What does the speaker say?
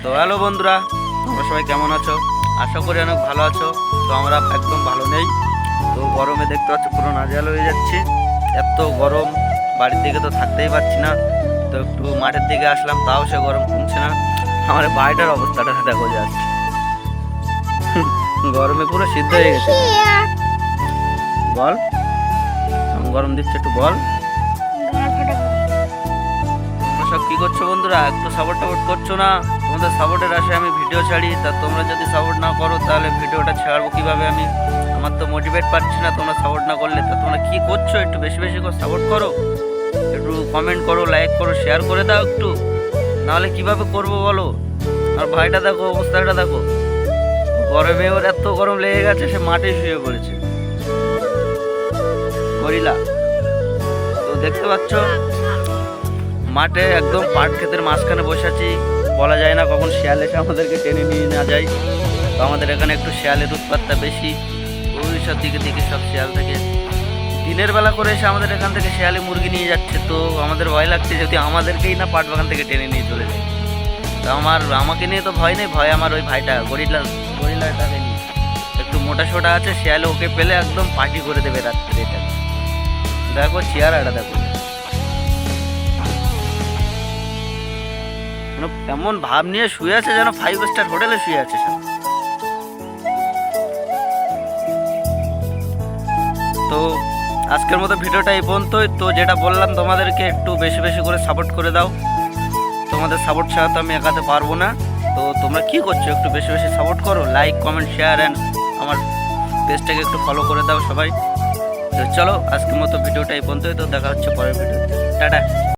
তো হ্যালো বন্ধুরা, তোমরা সবাই কেমন আছো? আশা করি অনেক ভালো আছো। তো আমরা একদম ভালো নেই। তো গরমে দেখতে পাচ্ছ পুরো নাজেহাল হয়ে যাচ্ছি। এত গরম, বাড়ির দিকে তো থাকতেই পারছি না। তো একটু মাঠের দিকে আসলাম, তাও সে গরম কমছে না। আমার বাড়িটার অবস্থাটা দেখো জাস্ট, গরমে পুরো সিদ্ধ হয়ে গেছে। বল, কেমন গরম দিচ্ছে একটু বল। সব কি করছো বন্ধুরা? একটু সাপোর্ট করছো না? তোমাদের সাপোর্টের আশায় আমি ভিডিও ছাড়ি, তা তোমরা যদি সাপোর্ট না করো তাহলে ভিডিওটা ছাড়বো কিভাবে আমি? আমার তো মোটিভেট পাচ্ছি না তোমরা সাপোর্ট না করলে। তা তোমরা কি করছো? একটু বেশি বেশি করে সাপোর্ট করো, একটু কমেন্ট করো, লাইক করো, শেয়ার করে দাও একটু। নাহলে কিভাবে করবো বলো? আর ভাইটা দেখো, অবস্থাটা দেখো, গরমে ওর এত গরম লেগে গেছে, সে মাঠে শুয়ে পড়েছে গরিলা। তো দেখতে পাচ্ছ মাঠে একদম পাট ক্ষেতের মাঝখানে বসে আছি। বলা যায় না কখন শিয়াল এসে আমাদেরকে টেনে নিয়ে না যায়। তো আমাদের এখানে একটু শিয়ালের উৎপাতটা বেশি। ওই সব দিকে দিকে সব শিয়াল থাকে। দিনের বেলা করে এসে আমাদের এখান থেকে শিয়ালে মুরগি নিয়ে যাচ্ছে। তো আমাদের ভয় লাগছে যদি আমাদেরকেই না পাট বাগান থেকে টেনে নিয়ে চলে যায়। তো আমাকে নিয়ে তো ভয় নেই, ভয় আমার ওই ভাইটা গরিলাটাকে নিয়ে। একটু মোটা সোটা আছে, শিয়ালে ওকে পেলে একদম পার্টি করে দেবে রাত্রে। এটা দেখো চেয়ারাটা দেখো, এমন ভাব নিয়ে শুয়ে আছে যেন 5 স্টার হোটেলে শুয়ে আছে সব। তো আজকের মতো ভিডিওটা এই পর্যন্তই। তো যেটা বললাম তোমাদেরকে, একটু বেশি বেশি করে সাপোর্ট করে দাও। তোমাদের সাপোর্ট ছাড়া তো আমি একাতে পারবো না। তো তোমরা কি করছো? একটু বেশি বেশি সাপোর্ট করো, লাইক কমেন্ট শেয়ার অ্যান্ড আমার পেজটাকে একটু ফলো করে দাও সবাই। তো চলো আজকের মতো ভিডিওটা এই পর্যন্তই। তো দেখা হচ্ছে পরের ভিডিওতে। টাটা।